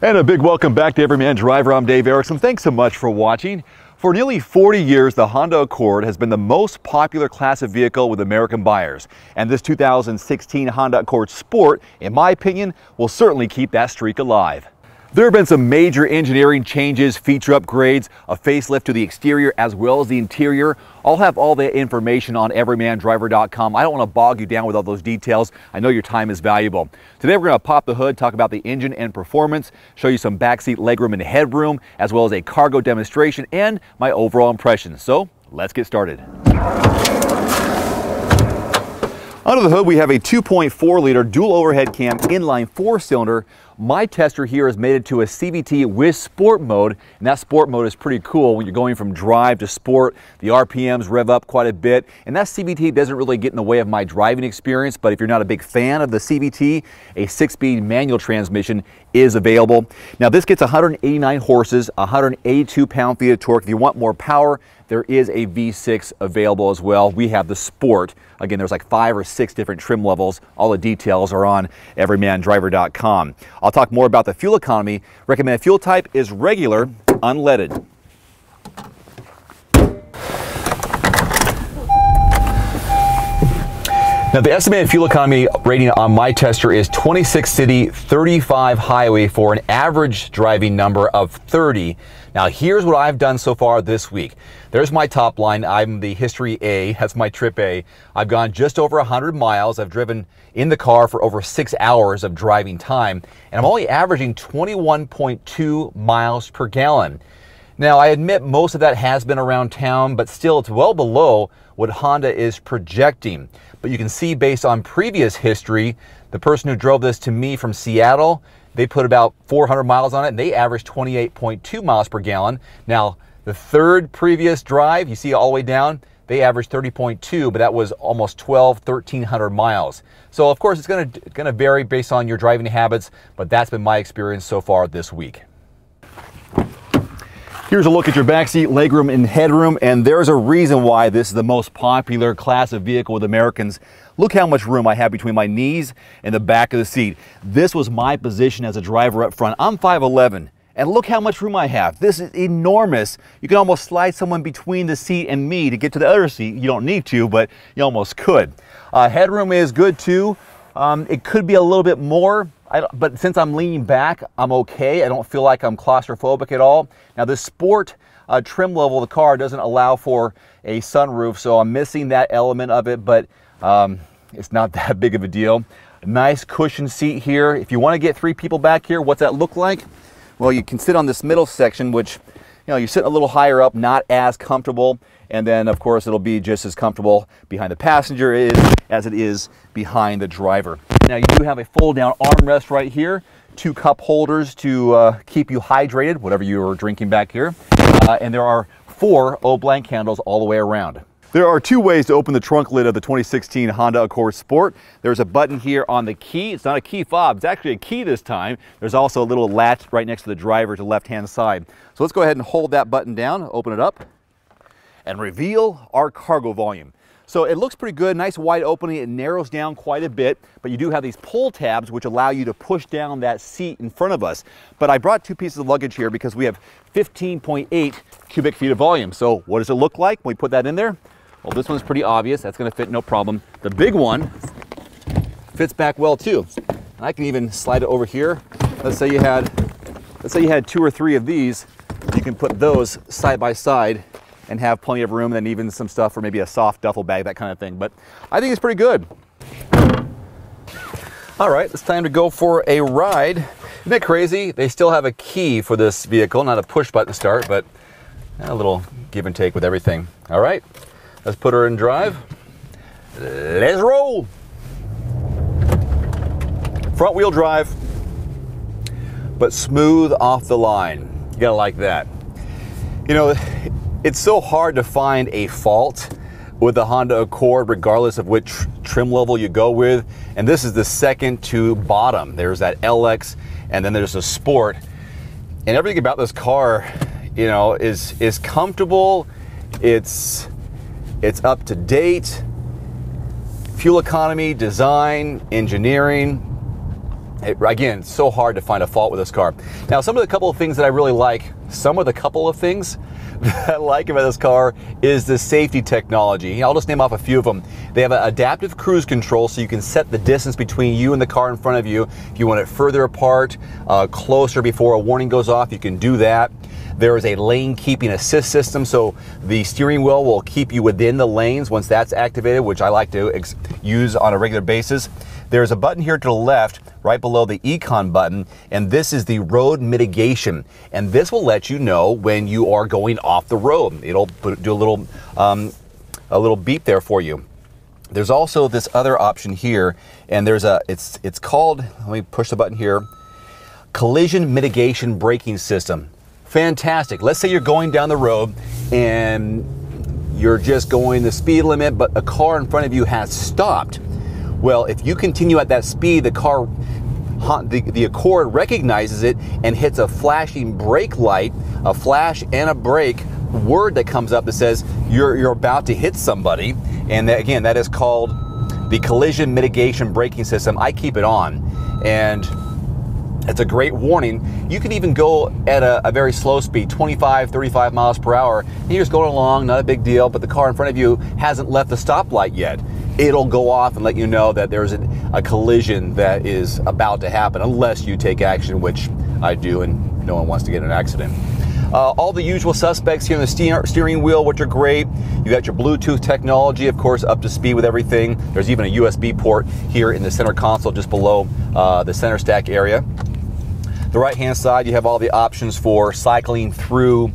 And a big welcome back to Everyman Driver. I'm Dave Erickson. Thanks so much for watching. For nearly 40 years, the Honda Accord has been the most popular class of vehicle with American buyers. And this 2016 Honda Accord Sport, in my opinion, will certainly keep that streak alive. There have been some major engineering changes, feature upgrades, a facelift to the exterior as well as the interior. I'll have all the information on everymandriver.com. I don't want to bog you down with all those details. I know your time is valuable. Today we're going to pop the hood, talk about the engine and performance, show you some backseat legroom and headroom, as well as a cargo demonstration and my overall impressions. So let's get started. Under the hood, we have a 2.4-liter dual overhead cam inline 4-cylinder. My tester here has made it to a CVT with sport mode, and that sport mode is pretty cool when you're going from drive to sport. The RPMs rev up quite a bit, and that CVT doesn't really get in the way of my driving experience, but if you're not a big fan of the CVT, a 6-speed manual transmission is available. Now this gets 189 horses, 182 pound-feet of torque. If you want more power, there is a V6 available as well. We have the Sport. Again, there's like 5 or 6 different trim levels. All the details are on everymandriver.com. I'll talk more about the fuel economy. Recommended fuel type is regular, unleaded. Now the estimated fuel economy rating on my tester is 26 city, 35 highway for an average driving number of 30. Now here's what I've done so far this week. There's my top line. I'm the History A, that's my trip A. I've gone just over 100 miles. I've driven in the car for over 6 hours of driving time, and I'm only averaging 21.2 miles per gallon. Now I admit most of that has been around town, but still it's well below what Honda is projecting. But you can see based on previous history, the person who drove this to me from Seattle, they put about 400 miles on it and they averaged 28.2 miles per gallon. Now, the third previous drive, you see all the way down, they averaged 30.2, but that was almost 1,300 miles. So of course it's gonna vary based on your driving habits, but that's been my experience so far this week. Here's a look at your backseat legroom and headroom, and there's a reason why this is the most popular class of vehicle with Americans. Look how much room I have between my knees and the back of the seat. This was my position as a driver up front. I'm 5'11", and look how much room I have. This is enormous. You can almost slide someone between the seat and me to get to the other seat. You don't need to, but you almost could. Headroom is good too. It could be a little bit more. But since I'm leaning back, I'm okay. I don't feel like I'm claustrophobic at all. Now this Sport trim level of the car doesn't allow for a sunroof, so I'm missing that element of it, but it's not that big of a deal. A nice cushion seat here. If you want to get 3 people back here, what's that look like? Well, you can sit on this middle section, which, you know, you're sitting a little higher up, not as comfortable. And then, of course, it'll be just as comfortable behind the passenger as it is behind the driver. Now, you do have a fold-down armrest right here, 2 cup holders to keep you hydrated, whatever you are drinking back here. And there are 4 O-blank handles all the way around. There are 2 ways to open the trunk lid of the 2016 Honda Accord Sport. There's a button here on the key. It's not a key fob, it's actually a key this time. There's also a little latch right next to the driver to the left-hand side. So let's go ahead and hold that button down, open it up, and reveal our cargo volume. So it looks pretty good, nice wide opening. It narrows down quite a bit, but you do have these pull tabs which allow you to push down that seat in front of us. But I brought 2 pieces of luggage here because we have 15.8 cubic feet of volume. So what does it look like when we put that in there? Well, this one's pretty obvious. That's gonna fit no problem. The big one fits back well too. And I can even slide it over here. Let's say you had 2 or 3 of these. You can put those side by side and have plenty of room, and then even some stuff for maybe a soft duffel bag, that kind of thing. But I think it's pretty good. All right, it's time to go for a ride. Isn't it crazy? They still have a key for this vehicle, not a push button start, but a little give and take with everything. All right, let's put her in drive. Let's roll. Front wheel drive, but smooth off the line. You gotta like that. You know, it's so hard to find a fault with the Honda Accord, regardless of which trim level you go with. And this is the second to bottom. There's that LX, and then there's a Sport. And everything about this car, you know, is comfortable. It's up to date. Fuel economy, design, engineering. Again, it's so hard to find a fault with this car. Now, some of the couple of things that I really like, that I like about this car is the safety technology. I'll just name off a few of them. They have an adaptive cruise control, so you can set the distance between you and the car in front of you. If you want it further apart, closer before a warning goes off, you can do that. There is a lane keeping assist system, so the steering wheel will keep you within the lanes once that's activated, which I like to use on a regular basis. There's a button here to the left, right below the Econ button, and this is the road mitigation. And this will let you know when you are going off the road. It'll do a little beep there for you. There's also this other option here, and there's it's called, let me push the button here, collision mitigation braking system. Fantastic. Let's say you're going down the road and you're just going the speed limit, but a car in front of you has stopped. Well, if you continue at that speed, the Accord recognizes it and hits a flashing brake light, a flash and a brake word that comes up that says you're about to hit somebody. And that, again, that is called the collision mitigation braking system. I keep it on, and it's a great warning. You can even go at a very slow speed, 25, 35 miles per hour, and you're just going along, not a big deal, but the car in front of you hasn't left the stoplight yet. It'll go off and let you know that there's a collision that is about to happen, unless you take action, which I do, and no one wants to get in an accident. All the usual suspects here in the steering wheel, which are great. You got your Bluetooth technology, of course, up to speed with everything. There's even a USB port here in the center console, just below the center stack area. The right-hand side, you have all the options for cycling through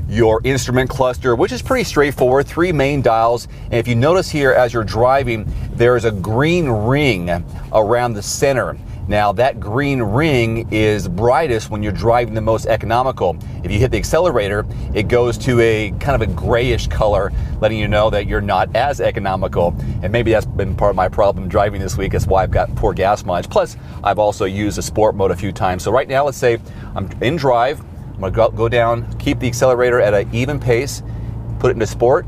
your instrument cluster, which is pretty straightforward. 3 main dials, and if you notice here as you're driving, there's a green ring around the center. Now, that green ring is brightest when you're driving the most economical. If you hit the accelerator, it goes to a kind of a grayish color, letting you know that you're not as economical. And maybe that's been part of my problem driving this week. That's why I've got poor gas mileage. Plus, I've also used the sport mode a few times. So right now, let's say I'm in drive. I'm gonna go down, keep the accelerator at an even pace, put it into sport,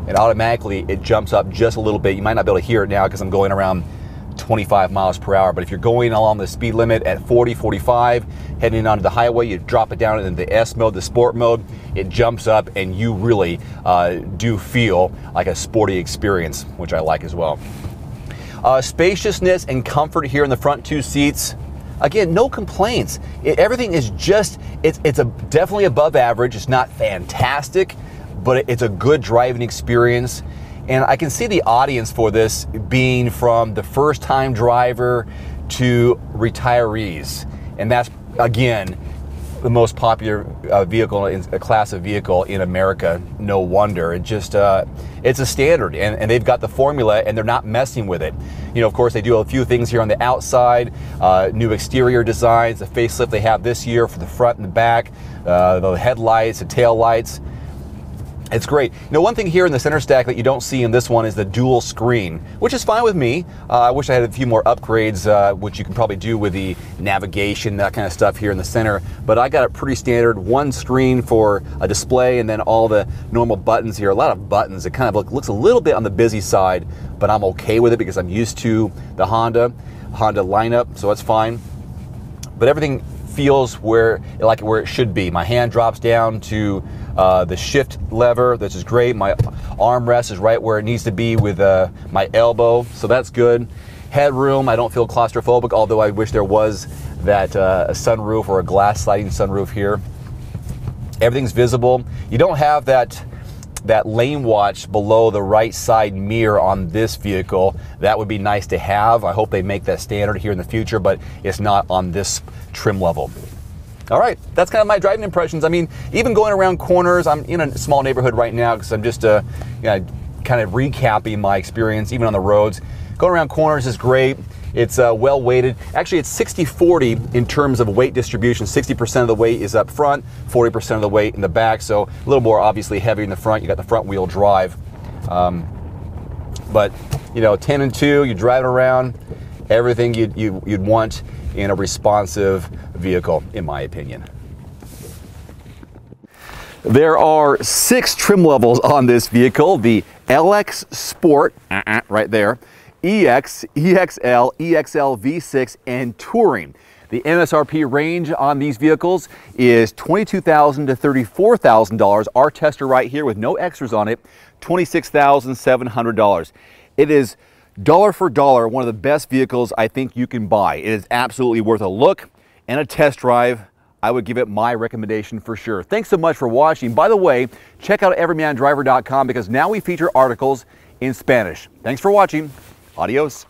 and automatically it jumps up just a little bit. You might not be able to hear it now because I'm going around 25 miles per hour, but if you're going along the speed limit at 40, 45, heading onto the highway, you drop it down into the S mode, the sport mode, it jumps up, and you really do feel like a sporty experience, which I like as well. Spaciousness and comfort here in the front 2 seats. Again, no complaints. Everything is just, it's definitely above average. It's not fantastic, but it's a good driving experience. And I can see the audience for this being from the first-time driver to retirees. And that's, again, the most popular vehicle, in a class of vehicle in America. No wonder. It just, it's a standard, and they've got the formula, and they're not messing with it. You know, of course, they do a few things here on the outside, new exterior designs, the facelift they have this year for the front and the back, the headlights, the tail lights. It's great. You know, one thing here in the center stack that you don't see in this one is the dual screen, which is fine with me. I wish I had a few more upgrades, which you can probably do with the navigation, that kind of stuff here in the center. But I got it pretty standard, one screen for a display, and then all the normal buttons here. A lot of buttons. It kind of looks a little bit on the busy side, but I'm okay with it because I'm used to the Honda lineup, so it's fine. But everything feels where it should be. My hand drops down to the shift lever, which is great. My armrest is right where it needs to be with my elbow, so that's good. Headroom, I don't feel claustrophobic, although I wish there was that a sunroof or a glass sliding sunroof here. Everything's visible. You don't have that lane watch below the right side mirror on this vehicle. That would be nice to have. I hope they make that standard here in the future, but it's not on this trim level. All right, that's kind of my driving impressions. I mean, even going around corners, I'm in a small neighborhood right now because I'm just kind of recapping my experience, even on the roads. Going around corners is great. It's well weighted. Actually, it's 60-40 in terms of weight distribution. 60% of the weight is up front, 40% of the weight in the back. So a little more obviously heavier in the front. You got the front wheel drive. But you know, 10 and 2, you're driving around, everything you'd want in a responsive vehicle, in my opinion. There are 6 trim levels on this vehicle. The LX Sport, right there, EX, EXL, EXL V6, and Touring. The MSRP range on these vehicles is $22,000 to $34,000. Our tester right here with no extras on it, $26,700. It is dollar for dollar one of the best vehicles I think you can buy. It is absolutely worth a look and a test drive. I would give it my recommendation for sure. Thanks so much for watching. By the way, check out everymandriver.com because now we feature articles in Spanish. Thanks for watching. Adios.